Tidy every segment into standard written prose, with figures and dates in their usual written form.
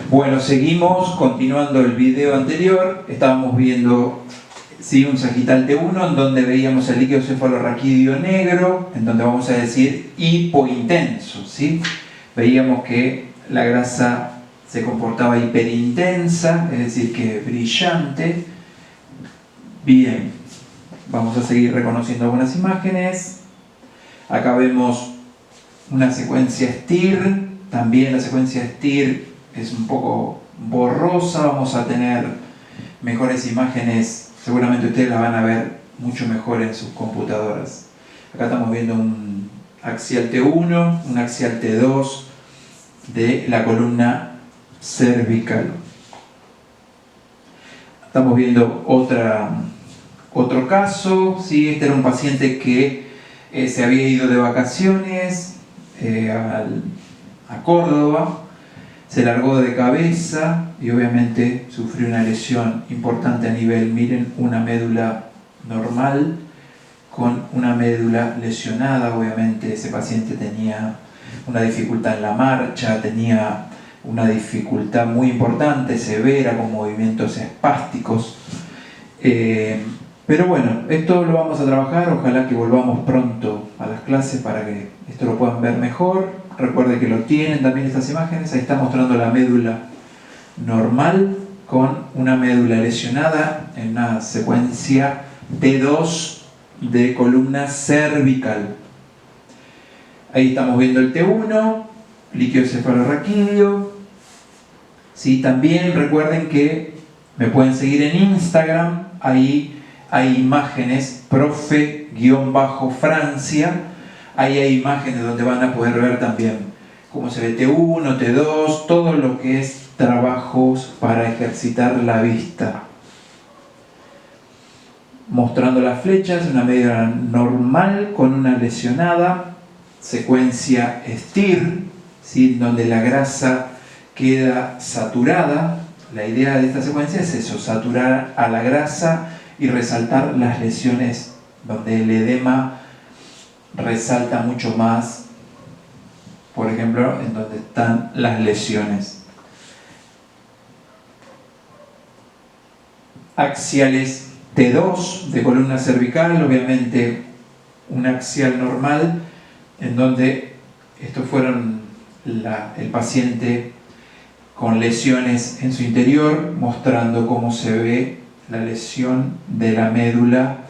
Bueno, seguimos continuando el video anterior. Estábamos viendo un sagital T1 en donde veíamos el líquido cefalorraquídeo negro, en donde vamos a decir hipointenso, ¿sí? Veíamos que la grasa se comportaba hiperintensa, es decir, que brillante. Bien, vamos a seguir reconociendo algunas imágenes. Acá vemos una secuencia STIR. También la secuencia STIR es un poco borrosa. Vamos a tener mejores imágenes, seguramente ustedes las van a ver mucho mejor en sus computadoras. Acá estamos viendo un axial T1, un axial T2 de la columna cervical. Estamos viendo otro caso, ¿sí? Este era un paciente que se había ido de vacaciones a Córdoba, se largó de cabeza y obviamente sufrió una lesión importante a nivel, miren, una médula normal con una médula lesionada. Obviamente ese paciente tenía una dificultad en la marcha, tenía una dificultad muy importante, severa, con movimientos espásticos. Pero bueno, esto lo vamos a trabajar, ojalá que volvamos pronto a las clases para que esto lo puedan ver mejor. Recuerde que lo tienen también estas imágenes, ahí está mostrando la médula normal con una médula lesionada en una secuencia T2 de columna cervical. Ahí estamos viendo el T1, líquido cefalorraquídeo. Sí, también recuerden que me pueden seguir en Instagram, ahí hay imágenes, profe_Francia, ahí hay imágenes donde van a poder ver también cómo se ve T1, T2, todo lo que es trabajos para ejercitar la vista. Mostrando las flechas, una médula normal con una lesionada, secuencia STIR, ¿sí? Donde la grasa queda saturada. La idea de esta secuencia es eso, saturar a la grasa y resaltar las lesiones donde el edema resalta mucho más, por ejemplo, en donde están las lesiones. Axiales T2 de columna cervical, obviamente un axial normal, en donde estos fueron el paciente con lesiones en su interior, mostrando cómo se ve la lesión de la médula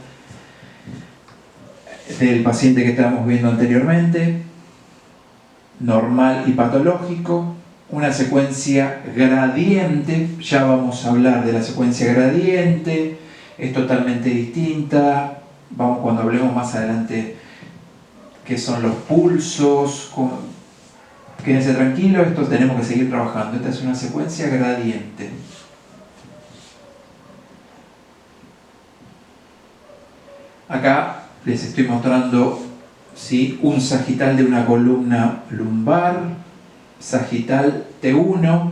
del paciente que estábamos viendo anteriormente, normal y patológico. Una secuencia gradiente, ya vamos a hablar de la secuencia gradiente, es totalmente distinta. Vamos, cuando hablemos más adelante qué son los pulsos, quédense tranquilos, esto tenemos que seguir trabajando. Esta es una secuencia gradiente. Acá les estoy mostrando, ¿sí?, un sagital de una columna lumbar, sagital T1,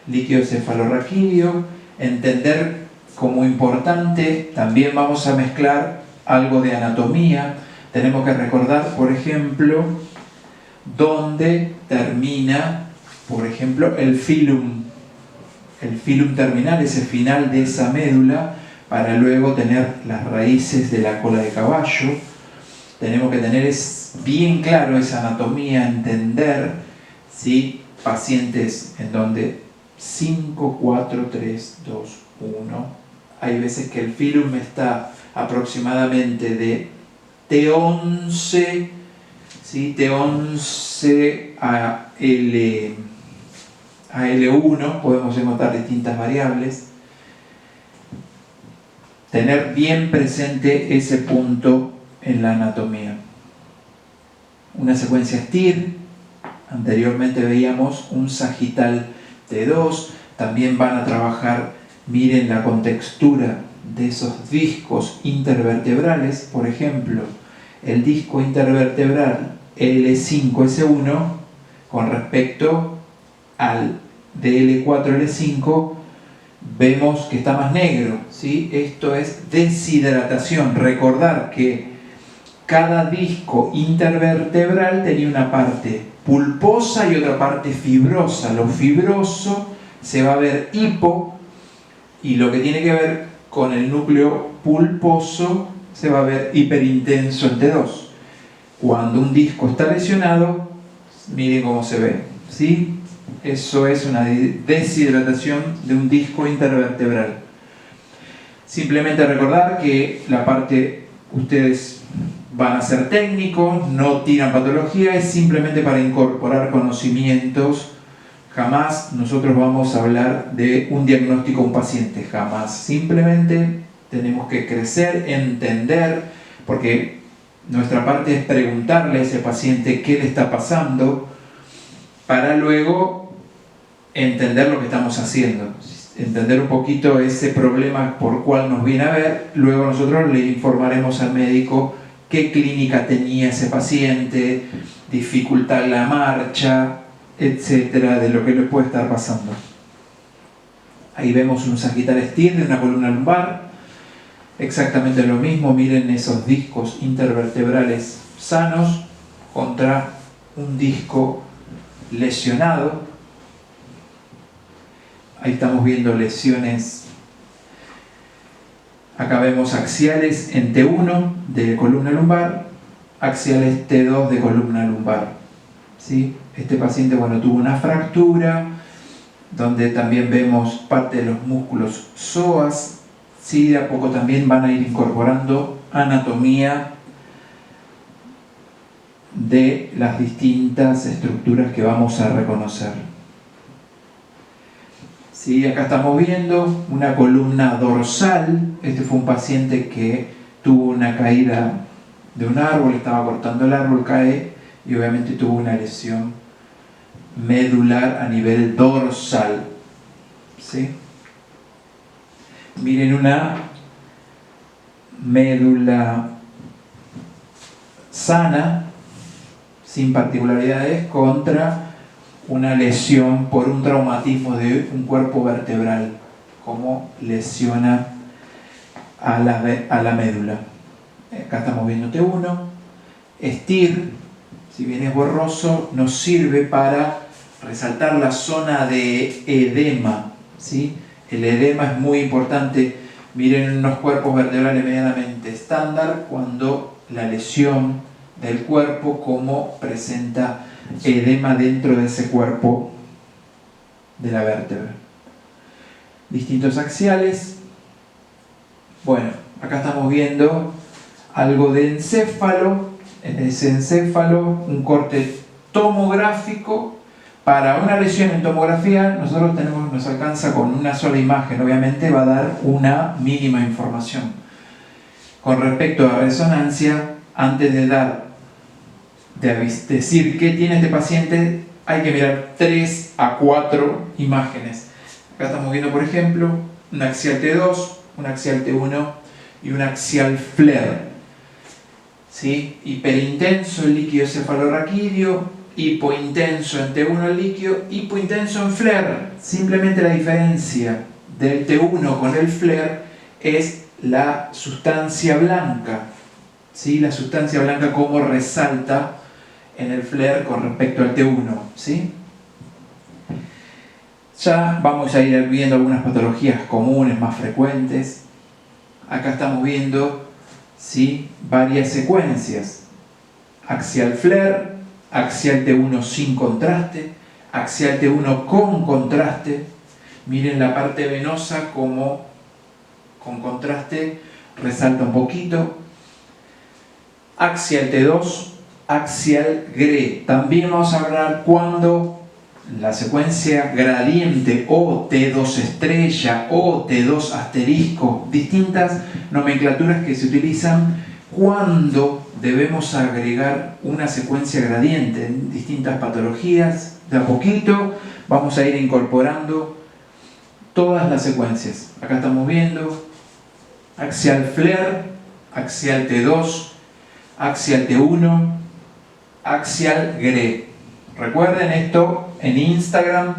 líquido cefalorraquídeo. Entender como importante, también vamos a mezclar algo de anatomía. Tenemos que recordar, por ejemplo, dónde termina, por ejemplo, el filum terminal, ese final de esa médula, para luego tener las raíces de la cola de caballo. Tenemos que tener bien claro esa anatomía, entender, ¿sí? Pacientes en donde 5, 4, 3, 2, 1. Hay veces que el filum está aproximadamente de T11, ¿sí? T11 a L1, podemos encontrar distintas variables. Tener bien presente ese punto en la anatomía. Una secuencia STIR, anteriormente veíamos un sagital T2, también van a trabajar, miren la contextura de esos discos intervertebrales, por ejemplo, el disco intervertebral L5-S1 con respecto al de L4-L5, vemos que está más negro, ¿sí? Esto es deshidratación. Recordar que cada disco intervertebral tenía una parte pulposa y otra parte fibrosa. Lo fibroso se va a ver hipo, y lo que tiene que ver con el núcleo pulposo se va a ver hiperintenso en T2. Cuando un disco está lesionado, miren cómo se ve, ¿sí? Eso es una deshidratación de un disco intervertebral. Simplemente recordar que la parte, ustedes van a ser técnicos, no tiran patología, es simplemente para incorporar conocimientos. Jamás nosotros vamos a hablar de un diagnóstico a un paciente, jamás. Simplemente tenemos que crecer, entender, porque nuestra parte es preguntarle a ese paciente qué le está pasando, para luego entender lo que estamos haciendo, entender un poquito ese problema por cual nos viene a ver. Luego nosotros le informaremos al médico qué clínica tenía ese paciente, dificultad en la marcha, etcétera, de lo que le puede estar pasando. Ahí vemos un sagital STIR de una columna lumbar, exactamente lo mismo. Miren esos discos intervertebrales sanos contra un disco lesionado. Ahí estamos viendo lesiones. Acá vemos axiales en T1 de columna lumbar, axiales T2 de columna lumbar, ¿sí? Este paciente, bueno, tuvo una fractura, donde también vemos parte de los músculos psoas, ¿sí? De a poco también van a ir incorporando anatomía de las distintas estructuras que vamos a reconocer. ¿Sí? Acá estamos viendo una columna dorsal. Este fue un paciente que tuvo una caída de un árbol, estaba cortando el árbol, cae y obviamente tuvo una lesión medular a nivel dorsal. ¿Sí? Miren una médula sana, sin particularidades, contra una lesión por un traumatismo de un cuerpo vertebral, como lesiona a la médula. Acá estamos viendo T1. STIR, si bien es borroso, nos sirve para resaltar la zona de edema, ¿sí? El edema es muy importante. Miren unos cuerpos vertebrales medianamente estándar, cuando la lesión del cuerpo, como presenta edema dentro de ese cuerpo de la vértebra. Distintos axiales. Bueno, acá estamos viendo algo de encéfalo. En ese encéfalo, un corte tomográfico. Para una lesión en tomografía, nosotros nos alcanza con una sola imagen, obviamente va a dar una mínima información. Con respecto a resonancia, antes de decir qué tiene este paciente, hay que mirar 3 a 4 imágenes. Acá estamos viendo, por ejemplo, un axial T2, un axial T1 y un axial FLAIR. ¿Sí? Hiperintenso el líquido cefalorraquídeo, hipointenso en T1 el líquido, hipointenso en FLAIR. Simplemente la diferencia del T1 con el FLAIR es la sustancia blanca. ¿Sí? La sustancia blanca como resalta en el FLAIR con respecto al T1. ¿Sí? Ya vamos a ir viendo algunas patologías comunes más frecuentes. Acá estamos viendo, ¿sí?, varias secuencias. Axial FLAIR, axial T1 sin contraste, axial T1 con contraste. Miren la parte venosa como con contraste resalta un poquito. Axial T2, axial GRE. También vamos a hablar cuando la secuencia gradiente o T2 estrella o T2 asterisco, distintas nomenclaturas que se utilizan cuando debemos agregar una secuencia gradiente en distintas patologías. De a poquito vamos a ir incorporando todas las secuencias. Acá estamos viendo axial FLAIR, axial T2, axial T1, axial GRE. Recuerden esto, en Instagram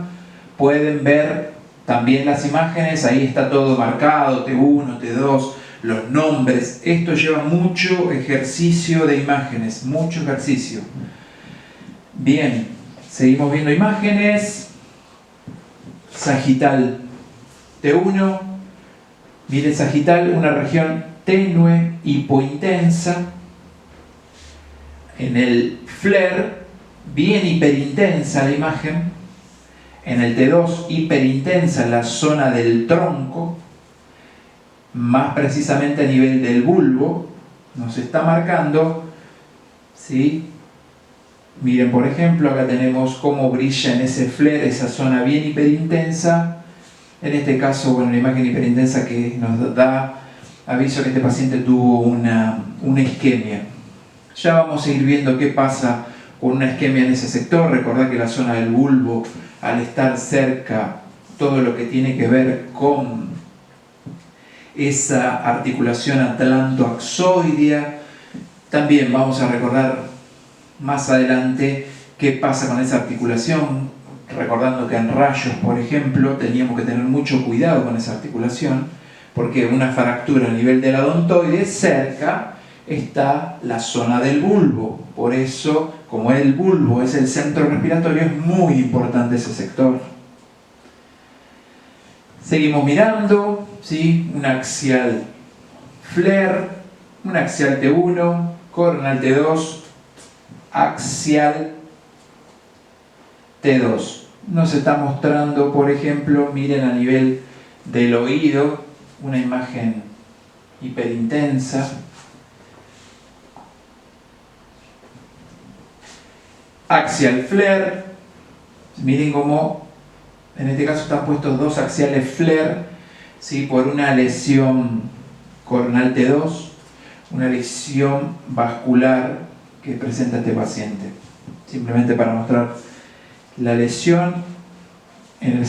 pueden ver también las imágenes, ahí está todo marcado, T1, T2, los nombres. Esto lleva mucho ejercicio de imágenes, mucho ejercicio. Bien, seguimos viendo imágenes. sagital T1. Miren, sagital, una región tenue, hipointensa. En el flare, bien hiperintensa la imagen. En el T2, hiperintensa en la zona del tronco, más precisamente a nivel del bulbo. Nos está marcando, ¿sí? Miren, por ejemplo, acá tenemos cómo brilla en ese flare esa zona bien hiperintensa. En este caso, bueno, la imagen hiperintensa que nos da aviso que este paciente tuvo una isquemia. Ya vamos a ir viendo qué pasa con una isquemia en ese sector. Recordad que la zona del bulbo, al estar cerca, todo lo que tiene que ver con esa articulación atlantoaxoidea. También vamos a recordar más adelante qué pasa con esa articulación, recordando que en rayos, por ejemplo, teníamos que tener mucho cuidado con esa articulación, porque una fractura a nivel del odontoide, cerca está la zona del bulbo. Por eso, como el bulbo es el centro respiratorio, es muy importante ese sector. Seguimos mirando, ¿sí? Un axial flare, un axial T1, coronal T2, axial T2. Nos está mostrando, por ejemplo, miren a nivel del oído, una imagen hiperintensa. Axial flare, miren cómo en este caso están puestos dos axiales flare, ¿sí? Por una lesión coronal T2, una lesión vascular que presenta este paciente. Simplemente para mostrar la lesión en el